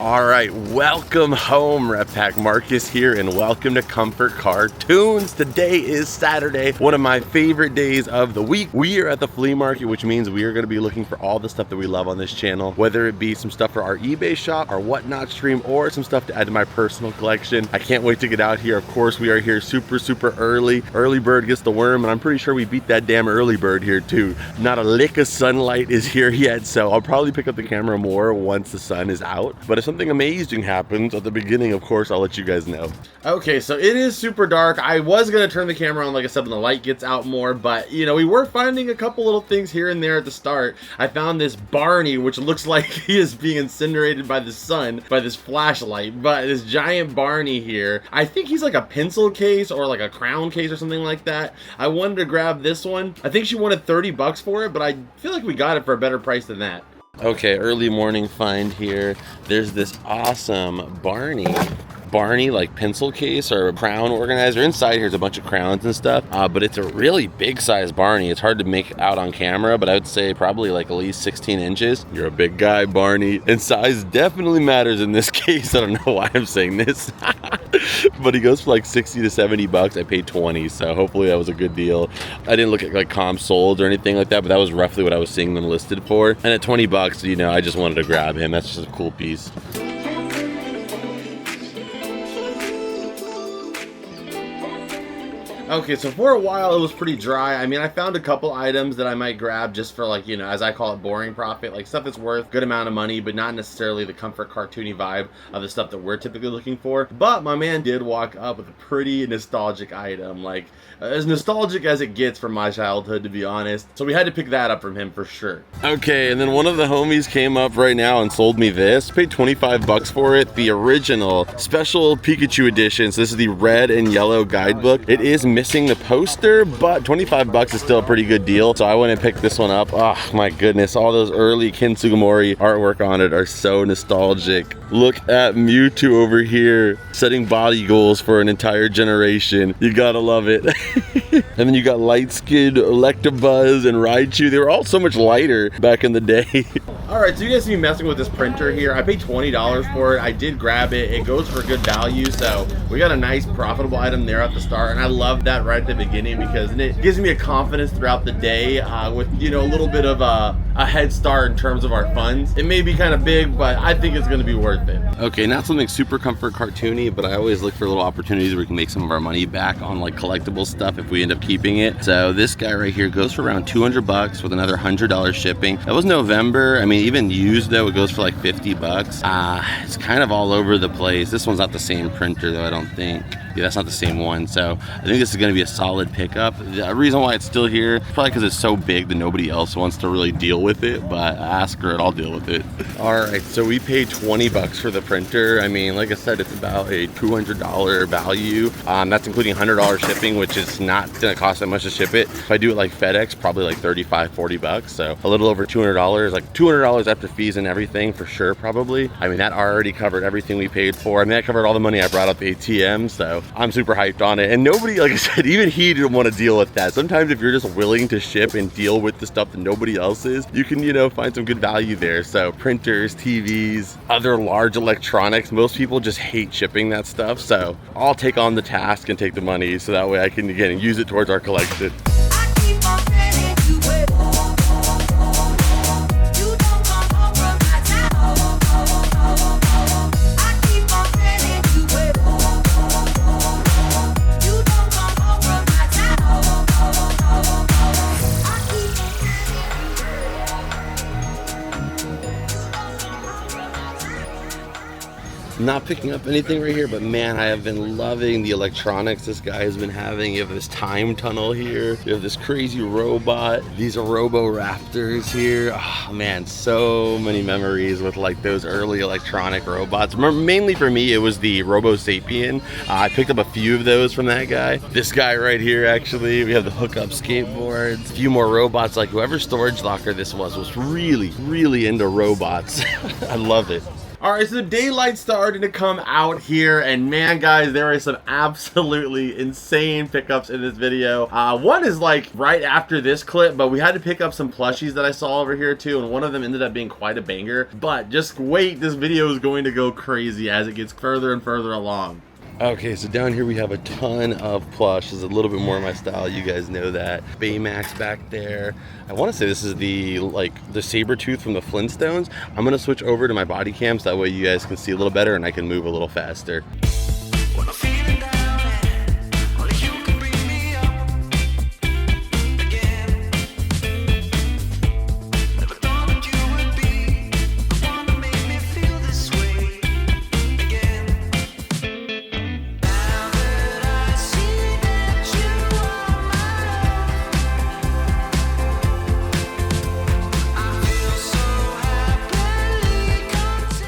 All right, welcome home, Rep Pack. Marcus here, and welcome to Comfort Cartoons. Today is Saturday, one of my favorite days of the week. We are at the flea market, which means we are going to be looking for all the stuff that we love on this channel, whether it be some stuff for our eBay shop, our whatnot stream, or some stuff to add to my personal collection. I can't wait to get out here. Of course, we are here super early. Early bird gets the worm, and I'm pretty sure we beat that damn early bird here too. Not a lick of sunlight is here yet, so I'll probably pick up the camera more once the sun is out. But if something amazing happens at the beginning, of course, I'll let you guys know. Okay, so it is super dark. I was gonna turn the camera on, like I said, when the light gets out more, but you know, we were finding a couple little things here and there at the start. I found this Barney, which looks like he is being incinerated by the sun by this flashlight, but this giant Barney here, I think he's like a pencil case or like a crown case or something like that. I wanted to grab this one. I think she wanted 30 bucks for it, but I feel like we got it for a better price than that. Okay, early morning find here. There's this awesome Barney like pencil case or crown organizer. Inside here's a bunch of crowns and stuff, but it's a really big size Barney. It's hard to make out on camera, but I would say probably like at least 16 inches. You're a big guy, Barney, and size definitely matters in this case. I don't know why I'm saying this. But he goes for like 60 to 70 bucks. I paid 20, so hopefully that was a good deal. I didn't look at like comp sold or anything like that, but that was roughly what I was seeing them listed for. And at 20 bucks, you know, I just wanted to grab him. That's just a cool piece. Okay, so for a while it was pretty dry. I mean, I found a couple items that I might grab just for, like, you know, as I call it, boring profit, like stuff that's worth good amount of money, but not necessarily the comfort cartoony vibe of the stuff that we're typically looking for. But my man did walk up with a pretty nostalgic item, like as nostalgic as it gets from my childhood, to be honest. So we had to pick that up from him for sure. Okay, and then one of the homies came up right now and sold me this. Paid 25 bucks for it. The original special Pikachu edition. So this is the red and yellow guidebook. It is missing the poster, but 25 bucks is still a pretty good deal. So I went and picked this one up. Oh my goodness, all those early Ken Sugimori artwork on it are so nostalgic. Look at Mewtwo over here setting body goals for an entire generation. You gotta love it. And then you got Light Skid, Electabuzz, and Raichu. They were all so much lighter back in the day. Alright, so you guys see me messing with this printer here. I paid $20 for it. I did grab it. It goes for good value, so we got a nice profitable item there at the start, and I love that right at the beginning because it gives me a confidence throughout the day with, you know, a little bit of a head start in terms of our funds. It may be kind of big, but I think it's going to be worth it. Okay, not something super comfort cartoony, but I always look for little opportunities where we can make some of our money back on like collectible stuff if we end up keeping it. So this guy right here goes for around 200 bucks with another $100 shipping. That was November. I mean, even used though, it goes for like 50 bucks. It's kind of all over the place. This one's not the same printer though, I don't think. Yeah, that's not the same one. So I think this is going to be a solid pickup. The reason why it's still here is probably because it's so big that nobody else wants to really deal with it, but ask her and I'll deal with it. All right, so we paid 20 bucks for the printer. I mean, like I said, it's about a $200 value. That's including $100 shipping, which is not going to cost that much to ship it. If I do it like FedEx, probably like 35, 40 bucks. So a little over $200, like $200 after fees and everything for sure, probably. I mean, that already covered everything we paid for. I mean, that covered all the money I brought out the ATM, so I'm super hyped on it. And nobody, like I said, even he didn't want to deal with that. Sometimes if you're just willing to ship and deal with the stuff that nobody else is, you can, you know, find some good value there. So printers, TVs, other large electronics, most people just hate shipping that stuff. So I'll take on the task and take the money so that way I can, again, use it towards our collection. Not picking up anything right here, but man, I have been loving the electronics this guy has been having. You have this time tunnel here. You have this crazy robot. These are Robo-Raptors here. Oh man, so many memories with like those early electronic robots. Mainly for me, it was the Robo-Sapien. I picked up a few of those from that guy. This guy right here, actually. We have the hook-up skateboards. A few more robots. Like whoever storage locker this was really, really into robots. I love it. All right, so daylight started to come out here, and man, guys, there are some absolutely insane pickups in this video. One is like right after this clip, but we had to pick up some plushies that I saw over here too, and one of them ended up being quite a banger. But just wait, this video is going to go crazy as it gets further and further along. Okay, so down here we have a ton of plush. This is a little bit more my style, you guys know that. Baymax back there. I want to say this is the saber tooth from the Flintstones. I'm gonna switch over to my body cam so that way you guys can see a little better and I can move a little faster.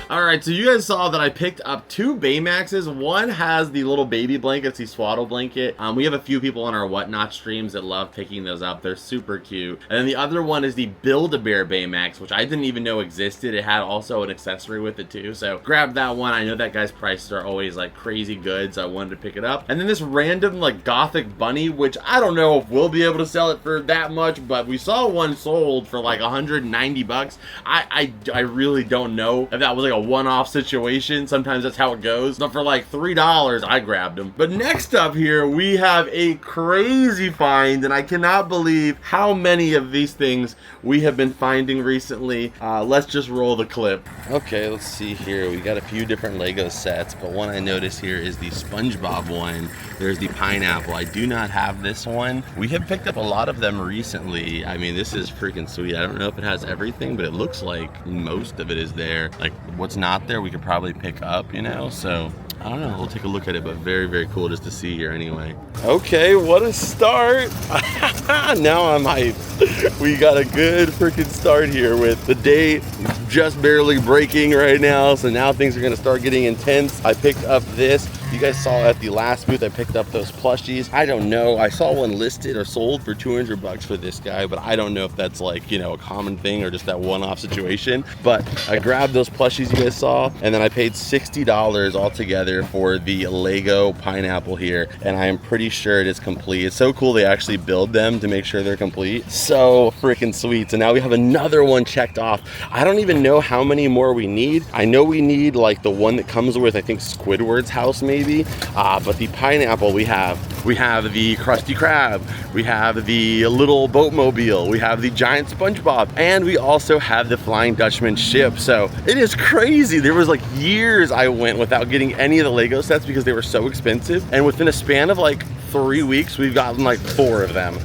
Alright, so you guys saw that I picked up two Baymaxes. One has the little baby blankets, the swaddle blanket. We have a few people on our Whatnot streams that love picking those up. They're super cute. And then the other one is the Build-A-Bear Baymax, which I didn't even know existed. It had also an accessory with it too. So grab that one. I know that guy's prices are always like crazy good, so I wanted to pick it up. And then this random like gothic bunny, which I don't know if we'll be able to sell it for that much, but we saw one sold for like 190 bucks. I really don't know if that was like a one-off situation. Sometimes that's how it goes. But for like $3, I grabbed them. But next up here, we have a crazy find, and I cannot believe how many of these things we have been finding recently. Let's just roll the clip. Okay, let's see here. We got a few different Lego sets, but one I noticed here is the SpongeBob one. There's the pineapple. I do not have this one. We have picked up a lot of them recently. I mean, this is freaking sweet. I don't know if it has everything, but it looks like most of it is there. Like what's not there, we could probably pick up, you know? So I don't know, we'll take a look at it, but very, very cool just to see here anyway. Okay, what a start. Now I'm hyped. We got a good freaking start here with the day just barely breaking right now. So now things are gonna start getting intense. I picked up this. You guys saw at the last booth, I picked up those plushies. I don't know, I saw one listed or sold for 200 bucks for this guy, but I don't know if that's like, you know, a common thing or just that one-off situation. But I grabbed those plushies you guys saw, and then I paid $60 altogether for the Lego pineapple here, and I am pretty sure it is complete. It's so cool they actually build them to make sure they're complete. So freaking sweet. So now we have another one checked off. I don't even know how many more we need. I know we need like the one that comes with, I think, Squidward's house maybe. But the pineapple we have the Krusty Krab, we have the little boatmobile, we have the giant SpongeBob, and we also have the Flying Dutchman ship. So it is crazy. There was like years I went without getting any of the Lego sets because they were so expensive, and within a span of like 3 weeks we've gotten like 4 of them.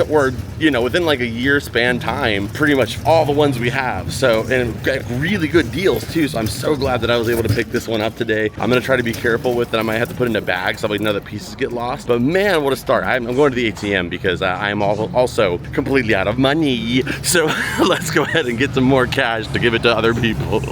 Or, you know, within like a year span time, pretty much all the ones we have. So, and got really good deals too. So I'm so glad that I was able to pick this one up today. I'm gonna try to be careful with it. I might have to put it in a bag so like none of the pieces get lost. But man, what a start. I'm going to the ATM because I am also completely out of money. So let's go ahead and get some more cash to give it to other people.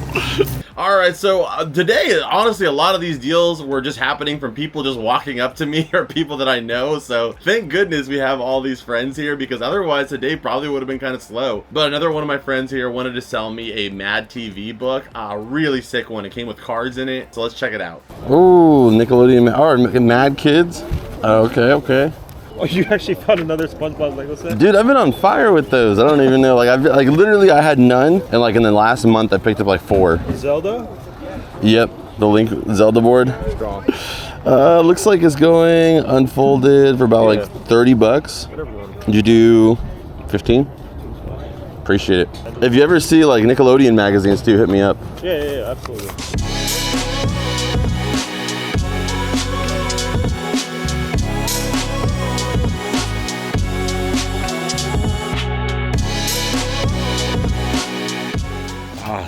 All right, so today, honestly, a lot of these deals were just happening from people just walking up to me or people that I know. So thank goodness we have all these friends here, because otherwise today probably would have been kind of slow. But another one of my friends here wanted to sell me a Mad TV book, a really sick one. It came with cards in it, so let's check it out. Oh, Nickelodeon, or Mad Kids. Okay. Oh, you actually found another SpongeBob Lego set? Dude, I've been on fire with those. I don't even know. Like, literally I had none, and like in the last month I picked up like 4. Zelda? Yep, the Link Zelda board. Strong. Looks like it's going unfolded for about like 30 bucks. Did you do 15? Appreciate it. If you ever see like Nickelodeon magazines too, hit me up. Yeah, absolutely.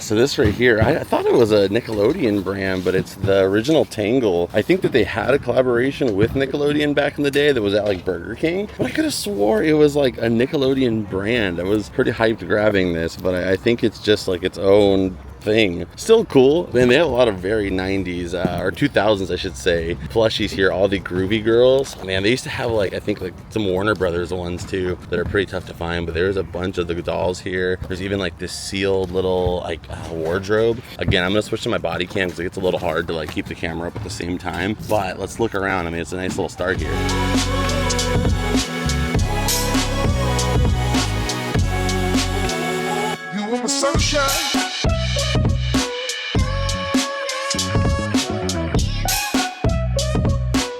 So this right here, I thought it was a Nickelodeon brand, but it's the original Tangle. I think that they had a collaboration with Nickelodeon back in the day that was at like Burger King, but I could have swore it was like a Nickelodeon brand. I was pretty hyped grabbing this, but I think it's just like its own thing. Still cool. Man, they have a lot of very 90s or 2000s, I should say, plushies here. All the Groovy Girls. Man, they used to have like, I think like some Warner Brothers ones too that are pretty tough to find, but there's a bunch of the dolls here. There's even like this sealed little like wardrobe. Again, I'm gonna switch to my body cam because it gets a little hard to like keep the camera up at the same time, but let's look around. I mean, it's a nice little start here. You want the sunshine?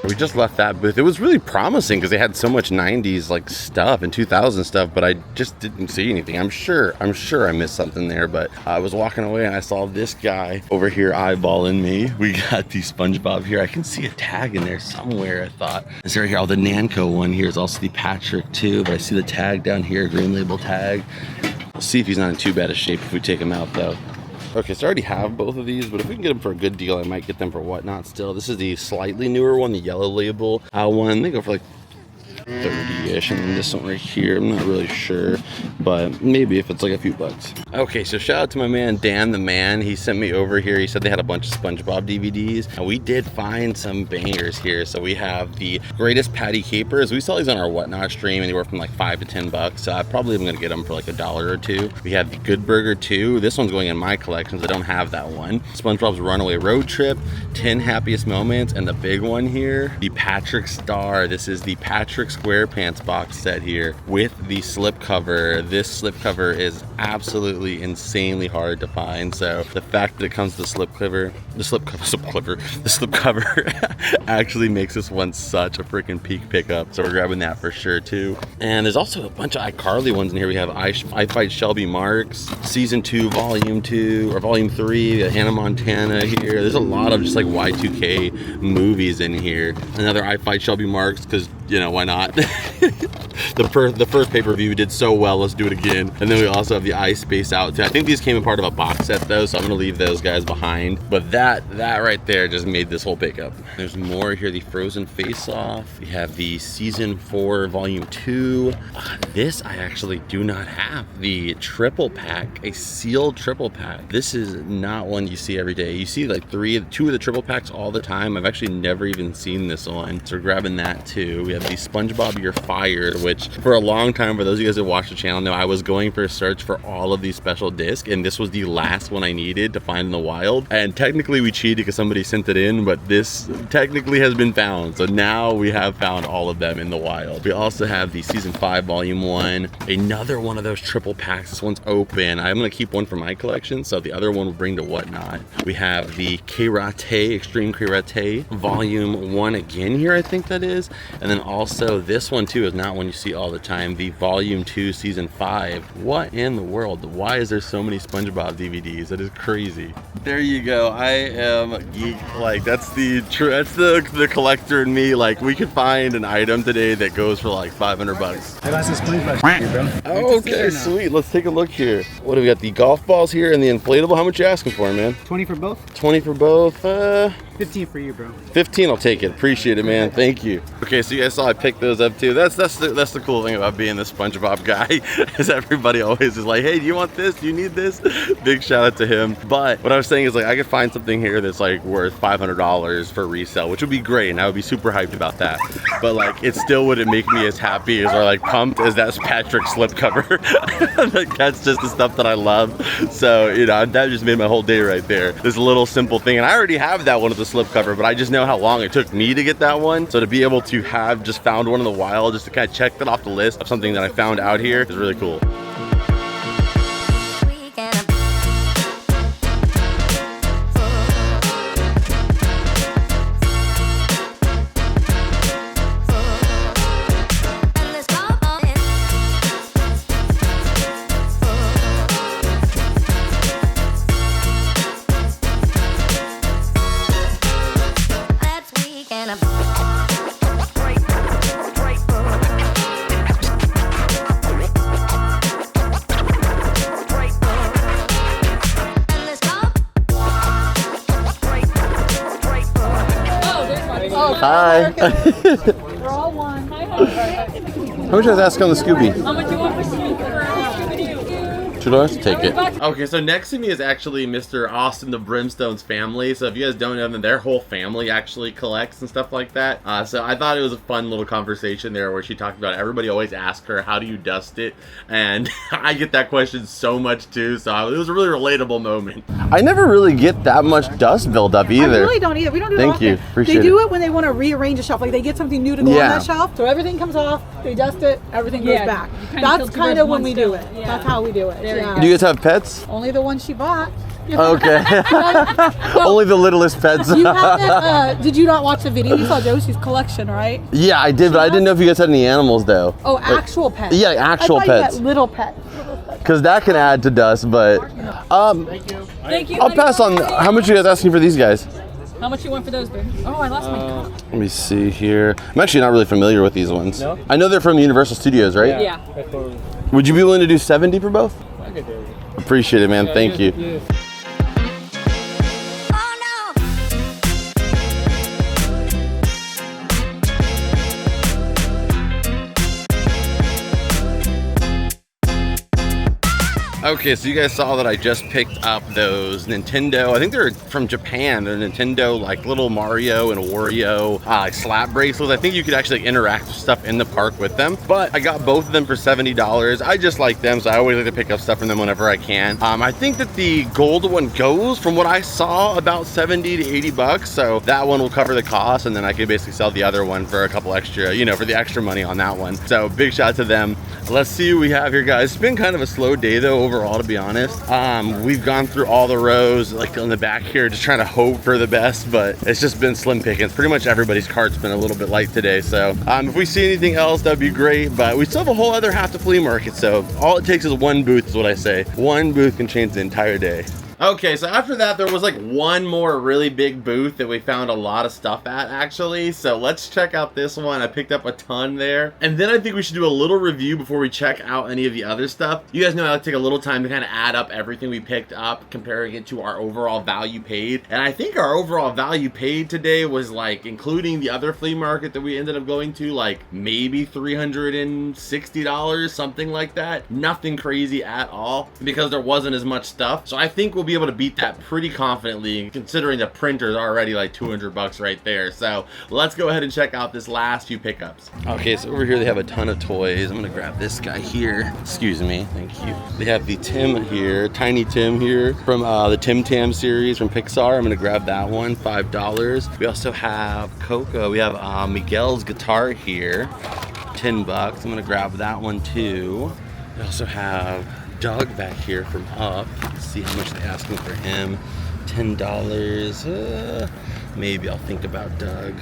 We just left that booth. It was really promising because they had so much 90s like stuff and 2000 stuff, but I just didn't see anything. I'm sure I missed something there, but I was walking away and I saw this guy over here eyeballing me. We got the SpongeBob here. I can see a tag in there somewhere, I thought. It's right here. Oh, the Nanco one here is also the Patrick too, but I see the tag down here, green label tag. We'll see if he's not in too bad a shape if we take him out though. Okay, so I already have both of these, but if we can get them for a good deal, I might get them for whatnot still. This is the slightly newer one, the yellow label one. They go for like 30-ish, and then this one right here, I'm not really sure, but maybe if it's like a few bucks. Okay, so shout out to my man Dan the Man. He sent me over here. He said they had a bunch of SpongeBob DVDs, and we did find some bangers here. So we have the Greatest Patty Capers. We saw these on our Whatnot stream, anywhere from like $5 to $10. So I probably am gonna get them for like $1 or $2. We have the Good Burger 2. This one's going in my collections. I don't have that one. SpongeBob's Runaway Road Trip, 10 Happiest Moments, and the big one here, the Patrick Star. This is the Patrick SquarePants box set here with the slipcover. This slipcover is absolutely insanely hard to find. So the fact that it comes with the slipcover actually makes this one such a freaking peak pickup. So we're grabbing that for sure too. And there's also a bunch of iCarly ones in here. We have I Fight Shelby Marks, Season 2, Volume 2, or Volume 3, Hannah Montana here. There's a lot of just like Y2K movies in here. Another I Fight Shelby Marks, because, you know, why not? The first pay-per-view did so well, let's do it again. And then we also have the iSpace Out too. I think these came in part of a box set though, so I'm gonna leave those guys behind. But that right there just made this whole pickup. There's more here, the Frozen Face Off. We have the Season 4 Volume 2. This I actually do not have. The triple pack, a sealed triple pack. This is not one you see every day. You see like two of the triple packs all the time. I've actually never even seen this one. So we're grabbing that too. We have the SpongeBob You're Fired, which for a long time, for those of you guys that watch the channel know, I was going for a search for all of these special discs, and this was the last one I needed to find in the wild. And technically we cheated because somebody sent it in, but this technically has been found. So now we have found all of them in the wild. We also have the Season 5 Volume 1, another one of those triple packs. This one's open. I'm gonna keep one for my collection, so the other one will bring to Whatnot. We have the Karate, Extreme Karate Volume 1 again here, I think that is. And then also this one too is not one you see all the time, the Volume 2 Season 5. What in the world? Why is there so many SpongeBob DVDs? That is crazy. There you go. I am geek. Like that's the collector in me. Like we could find an item today that goes for like $500. I got some SpongeBob here, bro. Oh, okay, sweet. Let's take a look here. What do we got? The golf balls here and the inflatable. How much you asking for, man? 20 for both? 20 for both. 15 for you, bro. 15, I'll take it. Appreciate it, man. Thank you. Okay, so you guys saw I picked those up too. That's the cool thing about being the SpongeBob guy is everybody always is like, hey, do you want this? Do you need this? Big shout out to him. But what I was saying is like I could find something here that's like worth $500 for resale, which would be great, and I would be super hyped about that. But like it still wouldn't make me as happy as or like pumped as that Patrick slipcover. Like that's just the stuff that I love. So you know that just made my whole day right there. This little simple thing, and I already have that one with the slipcover, but I just know how long it took me to get that one. So to be able to have just found one in the wild, just to kind of check that off the list of something that I found out here is really cool. Hi. We're all one. How much did I ask on the Scooby? How much do you want for Scooby? $2? Take it. Okay, so next to me is actually Mr. Austin the Brimstone's family. So if you guys don't know them, their whole family actually collects and stuff like that. So I thought it was a fun little conversation there where she talked about it. Everybody always asks her, how do you dust it? And I get that question so much too. So it was a really relatable moment. I never really get that much dust buildup either. I really don't either. We don't do it Thank often. you. Appreciate They do it. it when they want to rearrange a shelf. Like they get something new to go on that shelf. So everything comes off, they dust it, everything goes back. That's kind of when we do it. That's how we do it. Do you guys have pets? Only the ones she bought. Okay. Only the littlest pets. You haven't, did you not watch the video? You saw Josie's collection, right? Yeah, I did, but I didn't know if you guys had any animals though. Oh, actual pets. Yeah, actual I thought pets. You had little pets. Because that can add to dust, but Thank you. I'll pass on. How much are you guys asking for these guys? How much you want for those, babe? Oh, I lost my cup. Let me see here. I'm actually not really familiar with these ones. No? I know they're from Universal Studios, right? Yeah. Would you be willing to do 70 for both? I could do it. Appreciate it, man. Thank you. Yeah. Okay, so you guys saw that I just picked up those Nintendo, I think they're from Japan, they're Nintendo like little Mario and Wario like slap bracelets. I think you could actually interact with stuff in the park with them, but I got both of them for $70. I just like them, so I always like to pick up stuff from them whenever I can. I think that the gold one goes, from what I saw, about 70 to 80 bucks, so that one will cover the cost, and then I could basically sell the other one for a couple extra, you know, for the extra money on that one. So big shout out to them. Let's see what we have here, guys. It's been kind of a slow day though overall, to be honest. We've gone through all the rows like on the back here, just trying to hope for the best, but it's just been slim pickings. Pretty much everybody's cart's been a little bit light today, so if we see anything else, that'd be great, but we still have a whole other half the flea market, so all it takes is one booth, is what I say. One booth can change the entire day. Okay, so after that, there was like one more really big booth that we found a lot of stuff at, actually. So let's check out this one. I picked up a ton there. And then I think we should do a little review before we check out any of the other stuff. You guys know I like to take a little time to kind of add up everything we picked up, comparing it to our overall value paid. And I think our overall value paid today was like, including the other flea market that we ended up going to, like maybe $360, something like that. Nothing crazy at all, because there wasn't as much stuff. So I think we'll be able to beat that pretty confidently, considering the printer's already like 200 bucks right there. So let's go ahead and check out this last few pickups. Okay, so over here they have a ton of toys. I'm gonna grab this guy here. Excuse me, thank you. They have the Tim here, Tiny Tim here from the Tim Tam series from Pixar. I'm gonna grab that one, $5. We also have Coco. We have Miguel's guitar here, 10 bucks. I'm gonna grab that one too. We also have Doug back here from Up. Let's see how much they're asking for him. $10. Maybe I'll think about Doug.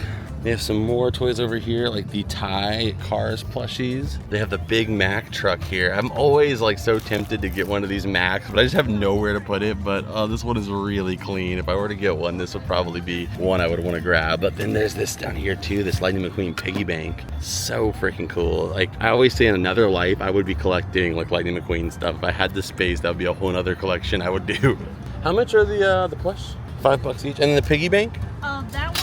They have some more toys over here, like the Ty Cars plushies. They have the Big Mac truck here. I'm always like so tempted to get one of these Macs, but I just have nowhere to put it. But this one is really clean. If I were to get one, this would probably be one I would want to grab. But then there's this down here too, this Lightning McQueen piggy bank. So freaking cool. Like I always say, in another life, I would be collecting like Lightning McQueen stuff. If I had the space, that would be a whole other collection I would do. How much are the plush? $5 each. And then the piggy bank? That one,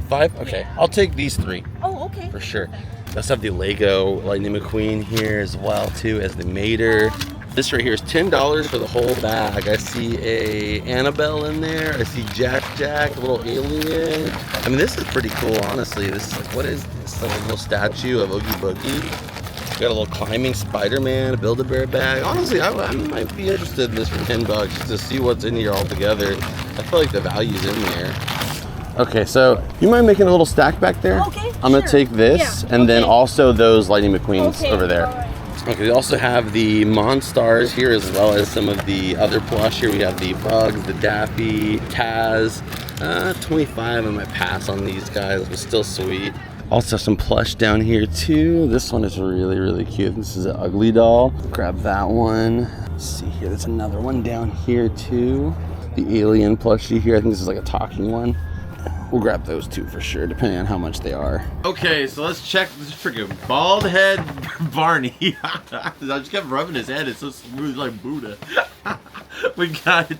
5? Okay, yeah. I'll take these 3. Oh, okay. For sure. We also have the Lego Lightning McQueen here as well too, as the Mater. This right here is $10 for the whole bag. I see a Annabelle in there. I see Jack, a little alien. I mean, this is pretty cool, honestly. This is like, what is this? Like a little statue of Oogie Boogie. Got a little climbing Spider-Man, a Build-A-Bear bag. Honestly, I might be interested in this for $10 just to see what's in here all together. I feel like the value's in there. Okay, so you mind making a little stack back there? Okay, I'm gonna take this, and then also those Lightning McQueens over there. Right. Okay, we also have the Monstars here, as well as some of the other plush here. We have the Bugs, the Daffy, Taz. 25, I might pass on these guys, but still sweet. Also some plush down here too. This one is really, really cute. This is an Ugly Doll. Grab that one. Let's see here, there's another one down here too. The Alien plushie here, I think this is like a talking one. We'll grab those 2 for sure, depending on how much they are. Okay, so let's check this freaking bald head Barney. I just kept rubbing his head. It's so smooth like Buddha. We got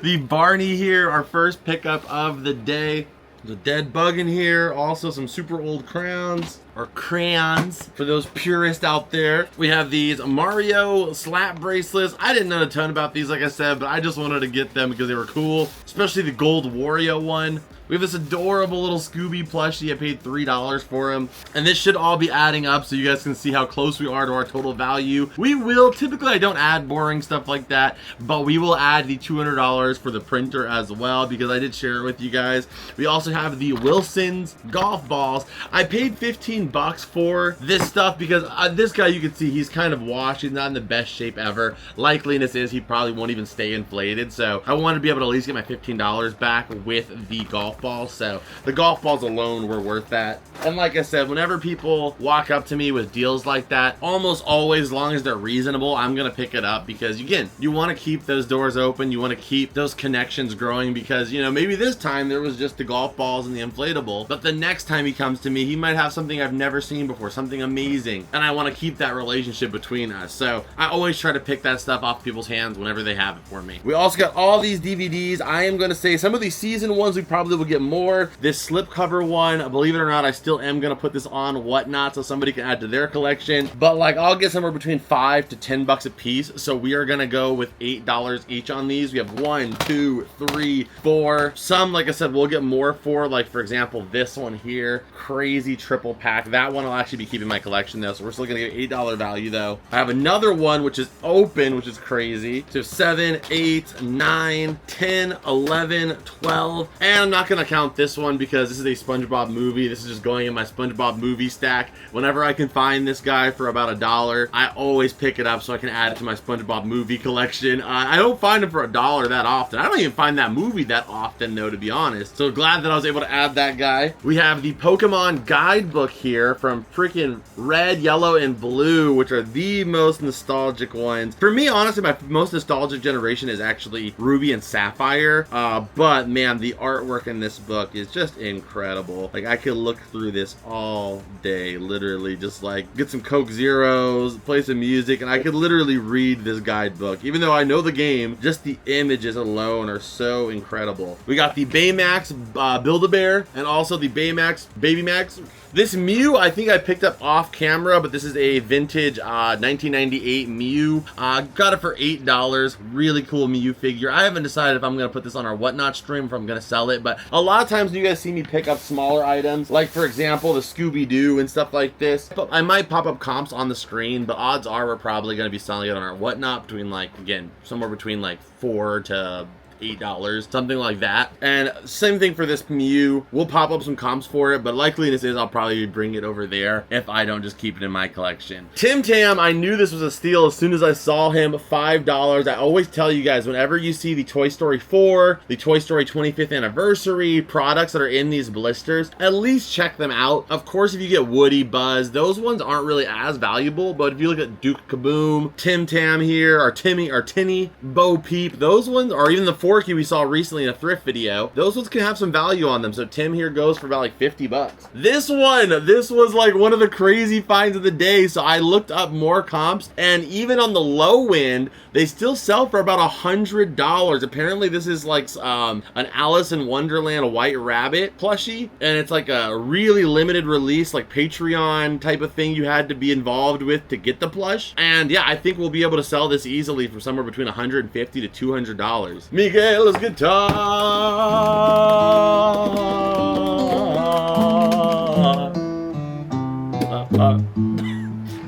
the Barney here, our first pickup of the day. There's a dead bug in here. Also some super old crayons. Or crayons for those purists out there. We have these Mario slap bracelets. I didn't know a ton about these, like I said, but I just wanted to get them because they were cool, especially the gold Wario one. We have this adorable little Scooby plushie. I paid $3 for him. And this should all be adding up so you guys can see how close we are to our total value. We will, typically I don't add boring stuff like that, but we will add the $200 for the printer as well because I did share it with you guys. We also have the Wilson's golf balls. I paid $15 for this stuff because this guy, you can see he's kind of washed. He's not in the best shape ever. Likeliness is he probably won't even stay inflated. So I want to be able to at least get my $15 back with the golf balls. So the golf balls alone were worth that. And like I said, whenever people walk up to me with deals like that, almost always, as long as they're reasonable, I'm going to pick it up because, again, you want to keep those doors open. You want to keep those connections growing because, you know, maybe this time there was just the golf balls and the inflatable, but the next time he comes to me, he might have something I've never seen before, something amazing, and I want to keep that relationship between us. So I always try to pick that stuff off people's hands whenever they have it for me. We also got all these DVDs. I am going to say some of these season ones we probably will get more. This slipcover one, believe it or not, I still am going to put this on Whatnot so somebody can add to their collection, but like I'll get somewhere between $5 to $10 a piece. So we are going to go with $8 each on these. We have 1, 2, 3, 4. Some, like I said, we'll get more for, like for example this one here, crazy triple pack. That one I'll actually be keeping my collection though, so we're still gonna get $8 value though. I have another one which is open, which is crazy. So 7, 8, 9, 10, 11, 12, and I'm not gonna count this one because this is a SpongeBob movie. This is just going in my SpongeBob movie stack. Whenever I can find this guy for about $1, I always pick it up so I can add it to my SpongeBob movie collection. I don't find him for $1 that often. I don't even find that movie that often though, to be honest. So glad that I was able to add that guy. We have the Pokemon guidebook here from freaking red, yellow, and blue, which are the most nostalgic ones. For me, honestly, my most nostalgic generation is actually Ruby and Sapphire. But man, the artwork in this book is just incredible. Like I could look through this all day, literally just like get some Coke Zeros, play some music, and I could literally read this guidebook. Even though I know the game, just the images alone are so incredible. We got the Baymax Build-A-Bear and also the Baymax Baby Max. This Mew, I think I picked up off camera, but this is a vintage 1998 Mew. Got it for $8. Really cool Mew figure. I haven't decided if I'm going to put this on our Whatnot stream, if I'm going to sell it, but a lot of times you guys see me pick up smaller items, like for example, the Scooby-Doo and stuff like this. But I might pop up comps on the screen, but odds are we're probably going to be selling it on our Whatnot between like, again, somewhere between like $4 to $8, something like that. And same thing for this Mew. We'll pop up some comps for it, but likeliness is I'll probably bring it over there if I don't just keep it in my collection. Tim Tam, I knew this was a steal as soon as I saw him. $5. I always tell you guys, whenever you see the Toy Story 4, the Toy Story 25th anniversary products that are in these blisters, at least check them out. Of course, if you get Woody, Buzz, those ones aren't really as valuable, but if you look at Duke Kaboom, Tim Tam here, or Timmy, or Tinny, Bo Peep, those ones, or even the Forky we saw recently in a thrift video, those ones can have some value on them. So Tim here goes for about like $50. This was like one of the crazy finds of the day. So I looked up more comps, and even on the low end, they still sell for about $100. Apparently this is like an Alice in Wonderland White Rabbit plushie, and it's like a really limited release, like Patreon type of thing you had to be involved with to get the plush. And yeah, I think we'll be able to sell this easily for somewhere between $150 to $200. Miguel's guitar.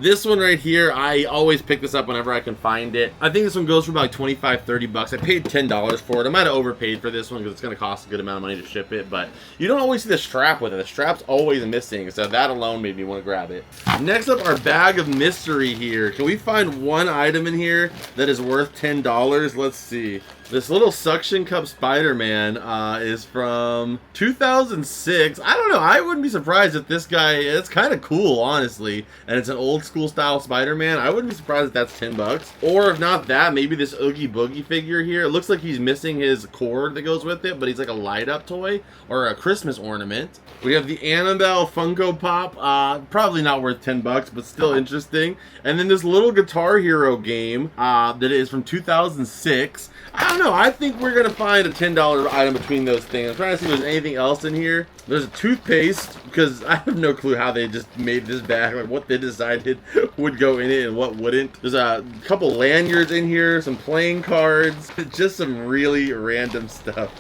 This one right here, I always pick this up whenever I can find it. I think this one goes for about like $25, $30. I paid $10 for it. I might have overpaid for this one because it's going to cost a good amount of money to ship it, but you don't always see the strap with it. The strap's always missing, so that alone made me want to grab it. Next up, our bag of mystery here. Can we find one item in here that is worth $10? Let's see. This little suction cup Spider-Man is from 2006. I don't know. I wouldn't be surprised if this guy, it's kind of cool, honestly. And it's an old school style Spider-Man. I wouldn't be surprised if that's $10. Or if not that, maybe this Oogie Boogie figure here. It looks like he's missing his cord that goes with it, but he's like a light up toy or a Christmas ornament. We have the Annabelle Funko Pop. Probably not worth $10, but still interesting. And then this little Guitar Hero game that is from 2006. I don't know. I think we're gonna find a $10 item between those things. I'm trying to see if there's anything else in here. There's a toothpaste, because I have no clue how they just made this bag, like what they decided would go in it and what wouldn't. There's a couple lanyards in here, some playing cards, just some really random stuff.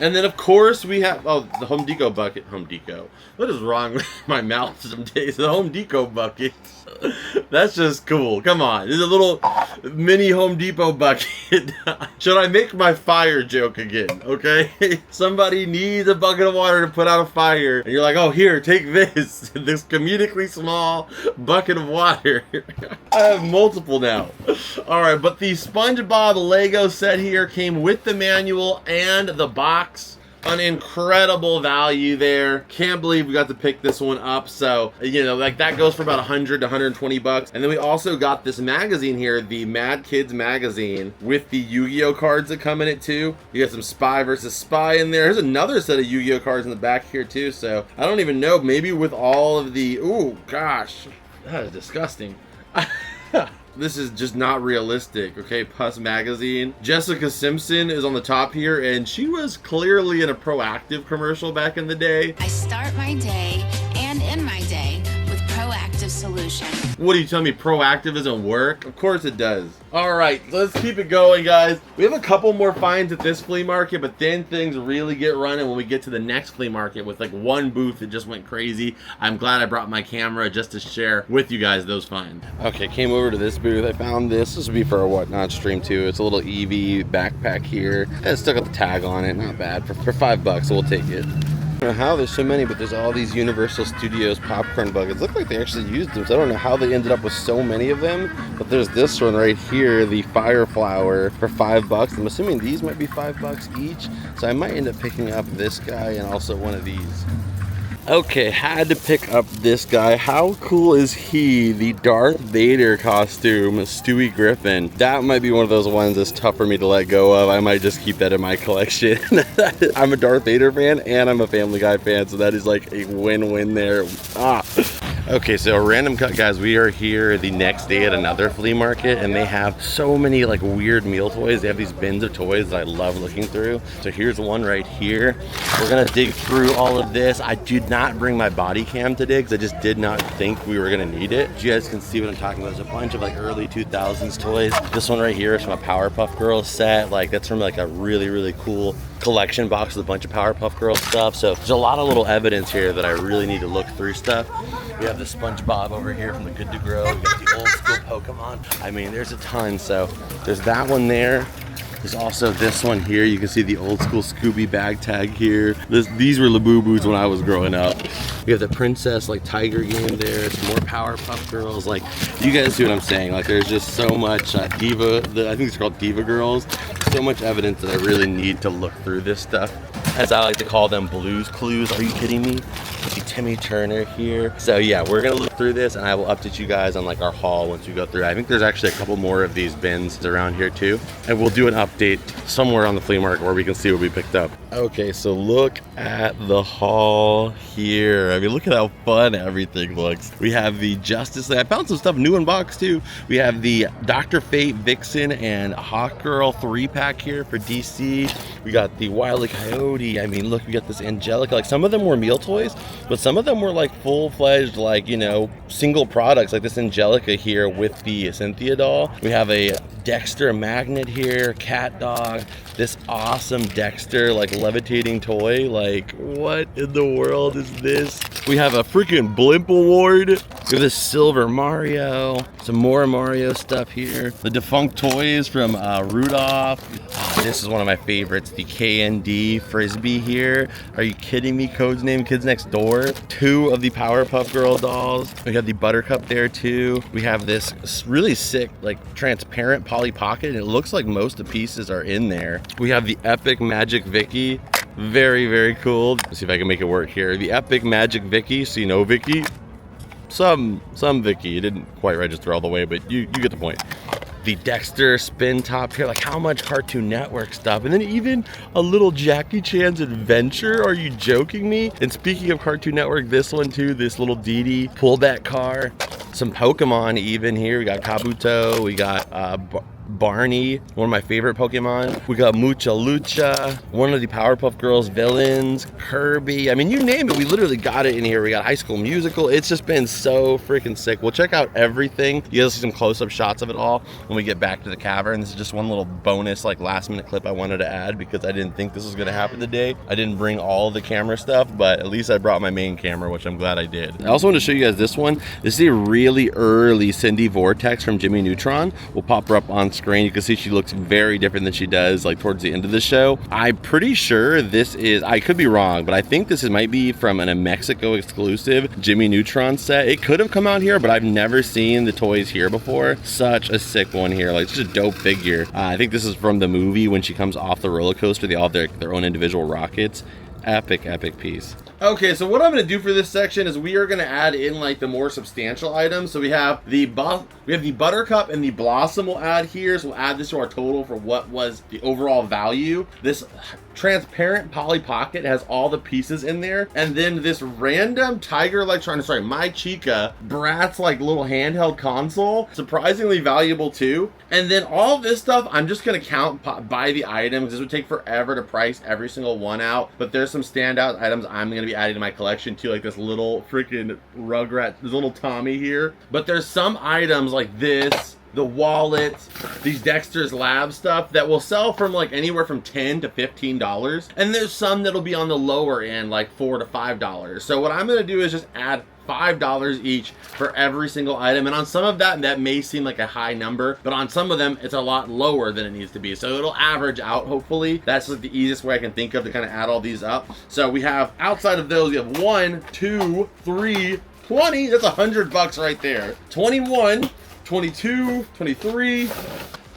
And then of course we have, oh, the Home Depot bucket. Home Depot. What is wrong with my mouth some days? The Home Depot bucket. That's just cool. Come on. There's a little mini Home Depot bucket. Should I make my fire joke again? Okay. Somebody needs a bucket of water to put out a fire. And you're like, oh, here, take this. This comedically small bucket of water. I have multiple now. All right. But the SpongeBob Lego set here came with the manual and the box. An incredible value there. Can't believe we got to pick this one up. So, you know, like that goes for about 100 to 120 bucks. And then we also got this magazine here, the Mad Kids magazine, with the Yu-Gi-Oh cards that come in it too. You got some Spy versus Spy in there. There's another set of Yu-Gi-Oh cards in the back here too. So I don't even know, maybe with all of the, ooh, gosh, that is disgusting. This is just not realistic, okay? Puss Magazine. Jessica Simpson is on the top here, and she was clearly in a Proactive commercial back in the day. I start my day and end my day with Proactive Solution. What do you tell me, Proactive doesn't work? Of course it does. All right, let's keep it going, guys. We have a couple more finds at this flea market, but then things really get running when we get to the next flea market with like one booth that just went crazy. I'm glad I brought my camera just to share with you guys those finds. Okay, came over to this booth. I found this. This would be for a Whatnot stream too. It's a little Eevee backpack here. It's still got the tag on it. Not bad. For $5, so we'll take it. I don't know how there's so many, but there's all these Universal Studios popcorn buckets. Look like they actually used them, so I don't know how they ended up with so many of them. But there's this one right here, the Fire Flower, for $5. I'm assuming these might be $5 each, so I might end up picking up this guy and also one of these. Okay, had to pick up this guy. How cool is he? The Darth Vader costume, Stewie Griffin. That might be one of those ones that's tough for me to let go of. I might just keep that in my collection. I'm a Darth Vader fan and I'm a Family Guy fan, so that is like a win-win there. Okay, so random cut, guys. We are here the next day at another flea market, and they have so many like weird meal toys. They have these bins of toys that I love looking through. So here's one right here. We're gonna dig through all of this. I did not bring my body cam today because I just did not think we were gonna need it. You guys can see what I'm talking about. There's a bunch of like early 2000s toys. This one right here is from a Powerpuff Girls set. Like that's from like a really, really cool collection box with a bunch of Powerpuff Girls stuff. So there's a lot of little evidence here that I really need to look through stuff. We have the SpongeBob over here from the Good to Grow. We got the old school Pokemon. I mean, there's a ton. So there's that one there. There's also this one here. You can see the old school Scooby bag tag here. These were Labubu's when I was growing up. We have the Princess like Tiger game there. Some more Powerpuff Girls. Like, you guys see what I'm saying? Like, there's just so much Diva. I think it's called Diva Girls. So much evidence that I really need to look through this stuff. As I like to call them, Blues Clues. Are you kidding me? See Timmy Turner here. So yeah, we're gonna look through this and I will update you guys on like our haul once we go through. I think there's actually a couple more of these bins around here too. And we'll do an update somewhere on the flea market where we can see what we picked up. Okay, so look at the haul here. I mean, look at how fun everything looks. We have the Justice League. I found some stuff new in box too. We have the Dr. Fate, Vixen, and Hawkgirl 3-pack here for DC. We got the Wile E. Coyote. I mean, look, we got this Angelica. Like, some of them were meal toys, but some of them were like full-fledged, like, you know, single products, like this Angelica here with the Cynthia doll. We have a Dexter magnet here, cat dog, this awesome Dexter like levitating toy. Like, what in the world is this? We have a freaking blimp award. We have this silver Mario, some more Mario stuff here. The defunct toys from Rudolph. This is one of my favorites, the KND Frisbee here. Are you kidding me? Codename Kids Next Door. 2 of the Powerpuff Girl dolls. We have the Buttercup there too. We have this really sick, like transparent Polly Pocket. And it looks like most of the pieces are in there. We have the Epic Magic Vicky. Very, very cool. Let's see if I can make it work here. The Epic Magic Vicky. So you know Vicky? Some Vicky. It didn't quite register all the way, but you get the point. The Dexter spin top here, like how much Cartoon Network stuff, and then even a little Jackie Chan's Adventure. Are you joking me? And speaking of Cartoon Network, this one too, this little Dee Dee pull that car. Some Pokemon even here. We got Kabuto, we got Barney, one of my favorite Pokemon. We got Mucha Lucha, one of the Powerpuff Girls villains, Kirby. I mean, you name it, we literally got it in here. We got High School Musical. It's just been so freaking sick. We'll check out everything. You guys see some close-up shots of it all when we get back to the cavern. This is just one little bonus, like last-minute clip I wanted to add because I didn't think this was gonna happen today. I didn't bring all the camera stuff, but at least I brought my main camera, which I'm glad I did. I also want to show you guys this one. This is a really early Cindy Vortex from Jimmy Neutron. We'll pop her up on screen. You can see she looks very different than she does like towards the end of the show. I'm pretty sure this is, I could be wrong, but I think this might be from a Mexico exclusive Jimmy Neutron set. It could have come out here, but I've never seen the toys here before. Such a sick one here, like just a dope figure. I think this is from the movie when she comes off the roller coaster. They all have their own individual rockets. Epic piece. Okay, so what I'm going to do for this section is we are going to add in like the more substantial items. So we have the Buttercup and the Blossom we'll add here. So we'll add this to our total for what was the overall value. This transparent Polly Pocket has all the pieces in there. And then this random Tiger Electronics, sorry, My Chica Bratz like little handheld console. Surprisingly valuable too. And then all this stuff, I'm just going to count by the item because this would take forever to price every single one out. But there's some standout items I'm going to be adding to my collection too, like this little freaking Rugrat, this little Tommy here. But there's some items like this, the wallet, these Dexter's Lab stuff that will sell from like anywhere from $10 to $15. And there's some that'll be on the lower end, like $4 to $5. So what I'm going to do is just add $5 each for every single item. And on some of that may seem like a high number, but on some of them, it's a lot lower than it needs to be. So it'll average out, hopefully. That's like the easiest way I can think of to kind of add all these up. So we have, outside of those, we have 1, 2, 3, 20. That's $100 right there. 21, 22, 23,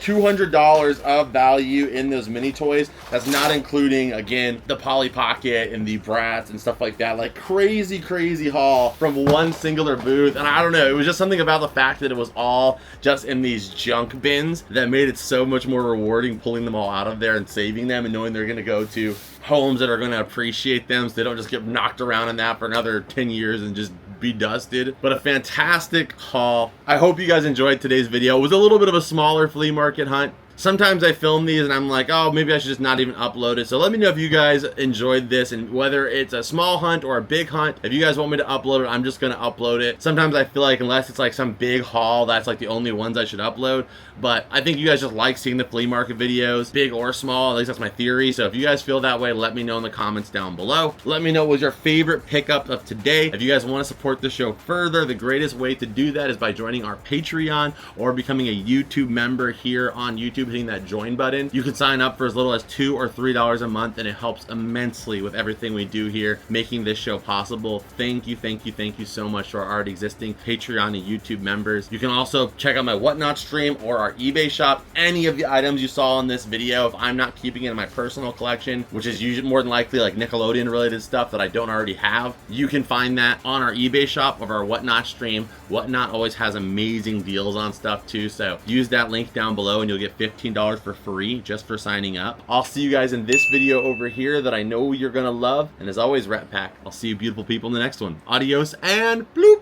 $200 of value in those mini toys. That's not including, again, the Polly Pocket and the Bratz and stuff like that. Like crazy haul from one singular booth. And I don't know, it was just something about the fact that it was all just in these junk bins that made it so much more rewarding pulling them all out of there and saving them and knowing they're gonna go to homes that are gonna appreciate them so they don't just get knocked around in that for another 10 years and just be dusted. But a fantastic haul. I hope you guys enjoyed today's video. It was a little bit of a smaller flea market hunt. Sometimes I film these and I'm like, oh, maybe I should just not even upload it. So let me know if you guys enjoyed this and whether it's a small hunt or a big hunt. If you guys want me to upload it, I'm just gonna upload it. Sometimes I feel like unless it's like some big haul, that's like the only ones I should upload. But I think you guys just like seeing the flea market videos, big or small. At least that's my theory. So if you guys feel that way, let me know in the comments down below. Let me know what was your favorite pickup of today. If you guys want to support the show further, the greatest way to do that is by joining our Patreon or becoming a YouTube member here on YouTube, hitting that join button. You can sign up for as little as $2 or $3 a month and it helps immensely with everything we do here, making this show possible. Thank you so much to our already existing Patreon and YouTube members. You can also check out my Whatnot stream or our eBay shop. Any of the items you saw in this video, if I'm not keeping it in my personal collection, which is usually more than likely like Nickelodeon related stuff that I don't already have, you can find that on our eBay shop of our Whatnot stream. Whatnot always has amazing deals on stuff too, so use that link down below and you'll get $15 for free just for signing up. I'll see you guys in this video over here that I know you're gonna love, and as always, Rat Pack, I'll see you beautiful people in the next one. Adios and bloop!